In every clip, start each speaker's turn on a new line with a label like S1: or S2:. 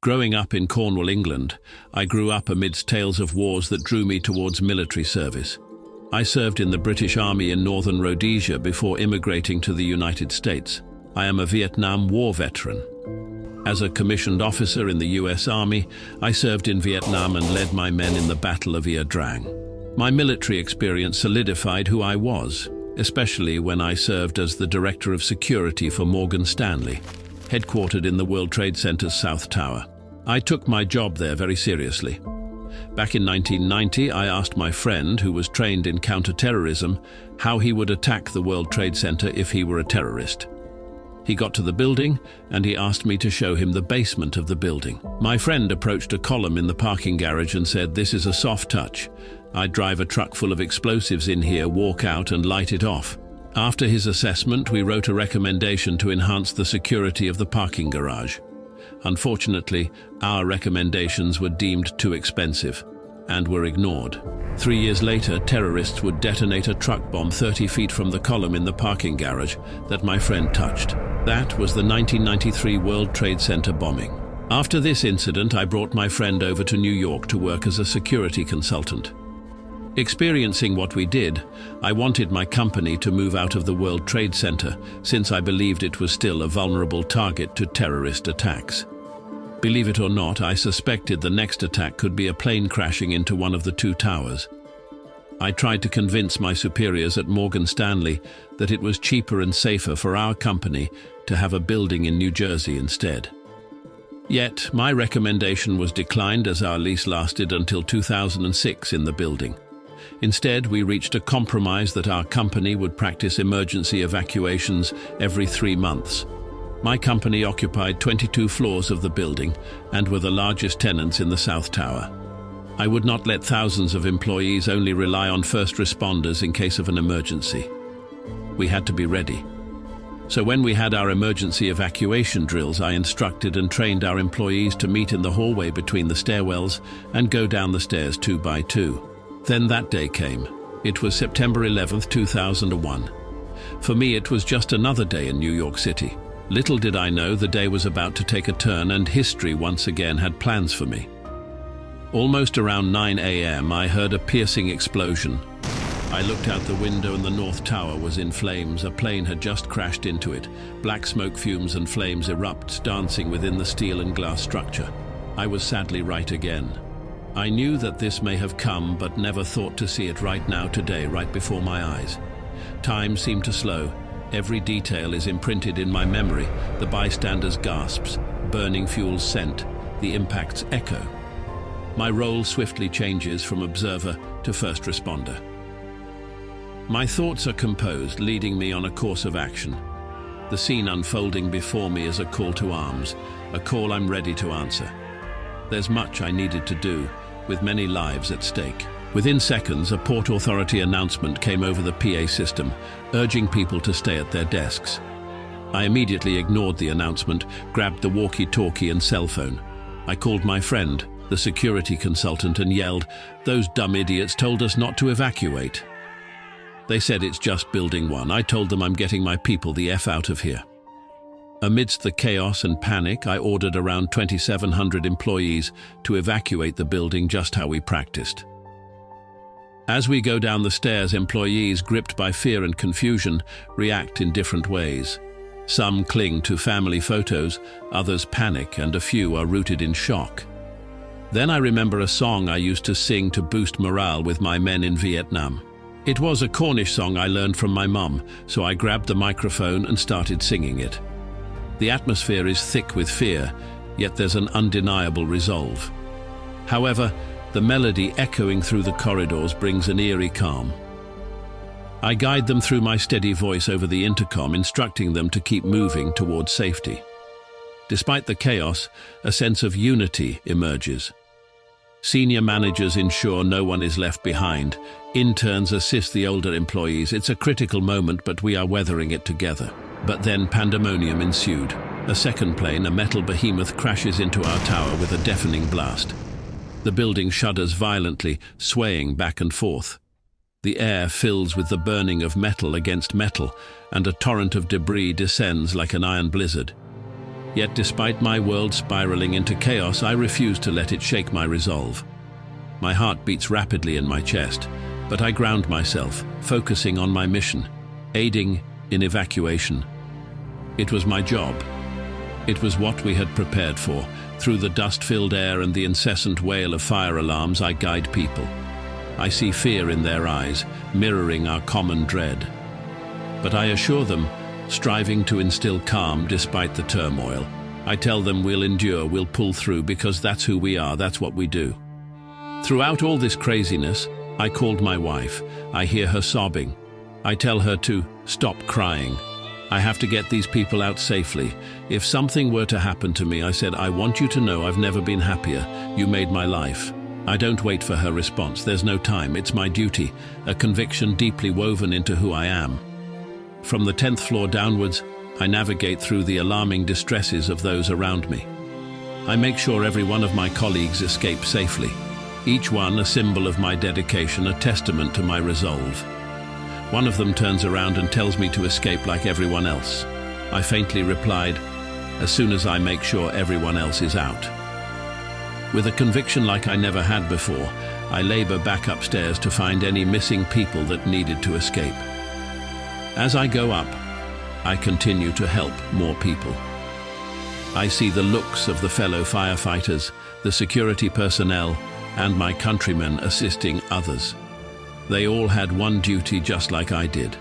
S1: Growing up in Cornwall, England, I grew up amidst tales of wars that drew me towards military service. I served in the British Army in northern Rhodesia before immigrating to the United States. I am a Vietnam War veteran. As a commissioned officer in the US Army, I served in Vietnam and led my men in the Battle of Ia Drang. My military experience solidified who I was, especially when I served as the Director of Security for Morgan Stanley, headquartered in the World Trade Center's South Tower. I took my job there very seriously. Back in 1990, I asked my friend, who was trained in counter-terrorism, how he would attack the World Trade Center if he were a terrorist. He got to the building, and he asked me to show him the basement of the building. My friend approached a column in the parking garage and said, "This is a soft touch. I'd drive a truck full of explosives in here, walk out and light it off." After his assessment, we wrote a recommendation to enhance the security of the parking garage. Unfortunately, our recommendations were deemed too expensive and were ignored. 3 years later, terrorists would detonate a truck bomb 30 feet from the column in the parking garage that my friend touched. That was the 1993 World Trade Center bombing. After this incident, I brought my friend over to New York to work as a security consultant. Experiencing what we did, I wanted my company to move out of the World Trade Center since I believed it was still a vulnerable target to terrorist attacks. Believe it or not, I suspected the next attack could be a plane crashing into one of the two towers. I tried to convince my superiors at Morgan Stanley that it was cheaper and safer for our company to have a building in New Jersey instead. Yet, my recommendation was declined as our lease lasted until 2006 in the building. Instead, we reached a compromise that our company would practice emergency evacuations every 3 months. My company occupied 22 floors of the building and were the largest tenants in the South Tower. I would not let thousands of employees only rely on first responders in case of an emergency. We had to be ready. So when we had our emergency evacuation drills, I instructed and trained our employees to meet in the hallway between the stairwells and go down the stairs 2 by 2. Then that day came. It was September 11th, 2001. For me, it was just another day in New York City. Little did I know the day was about to take a turn and history once again had plans for me. Almost around 9 a.m., I heard a piercing explosion. I looked out the window and the North Tower was in flames. A plane had just crashed into it. Black smoke fumes and flames erupt, dancing within the steel and glass structure. I was sadly right again. I knew that this may have come, but never thought to see it right now today, right before my eyes. Time seemed to slow. Every detail is imprinted in my memory. The bystanders' gasps, burning fuel's scent, the impact's echo. My role swiftly changes from observer to first responder. My thoughts are composed, leading me on a course of action. The scene unfolding before me is a call to arms, a call I'm ready to answer. There's much I needed to do, with many lives at stake. Within seconds, a Port Authority announcement came over the PA system, urging people to stay at their desks. I immediately ignored the announcement, grabbed the walkie-talkie and cell phone. I called my friend, the security consultant, and yelled, "Those dumb idiots told us not to evacuate." They said it's just Building 1. I told them I'm getting my people the F out of here. Amidst the chaos and panic, I ordered around 2,700 employees to evacuate the building just how we practiced. As we go down the stairs, employees, gripped by fear and confusion, react in different ways. Some cling to family photos, others panic, and a few are rooted in shock. Then I remember a song I used to sing to boost morale with my men in Vietnam. It was a Cornish song I learned from my mum, so I grabbed the microphone and started singing it. The atmosphere is thick with fear, yet there's an undeniable resolve. However, the melody echoing through the corridors brings an eerie calm. I guide them through my steady voice over the intercom, instructing them to keep moving towards safety. Despite the chaos, a sense of unity emerges. Senior managers ensure no one is left behind. Interns assist the older employees. It's a critical moment, but we are weathering it together. But then pandemonium ensued. A second plane, a metal behemoth, crashes into our tower with a deafening blast. The building shudders violently, swaying back and forth. The air fills with the burning of metal against metal, and a torrent of debris descends like an iron blizzard. Yet despite my world spiraling into chaos, I refuse to let it shake my resolve. My heart beats rapidly in my chest, but I ground myself, focusing on my mission, aiding in evacuation. It was my job. It was what we had prepared for. Through the dust-filled air and the incessant wail of fire alarms, I guide people. I see fear in their eyes, mirroring our common dread. But I assure them, striving to instill calm despite the turmoil. I tell them we'll endure, we'll pull through, because that's who we are, that's what we do. Throughout all this craziness, I called my wife. I hear her sobbing. I tell her to stop crying. I have to get these people out safely. If something were to happen to me, I said, I want you to know I've never been happier. You made my life. I don't wait for her response. There's no time. It's my duty, a conviction deeply woven into who I am. From the 10th floor downwards, I navigate through the alarming distresses of those around me. I make sure every one of my colleagues escapes safely. Each one a symbol of my dedication, a testament to my resolve. One of them turns around and tells me to escape like everyone else. I faintly replied, as soon as I make sure everyone else is out. With a conviction like I never had before, I labor back upstairs to find any missing people that needed to escape. As I go up, I continue to help more people. I see the looks of the fellow firefighters, the security personnel, and my countrymen assisting others. They all had one duty just like I did.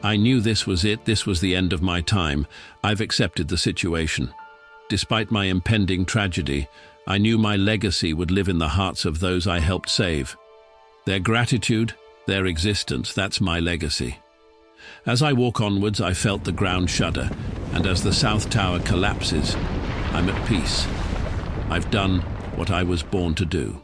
S1: I knew this was it, this was the end of my time. I've accepted the situation. Despite my impending tragedy, I knew my legacy would live in the hearts of those I helped save. Their gratitude, their existence, that's my legacy. As I walk onwards, I felt the ground shudder, and as the South Tower collapses, I'm at peace. I've done what I was born to do.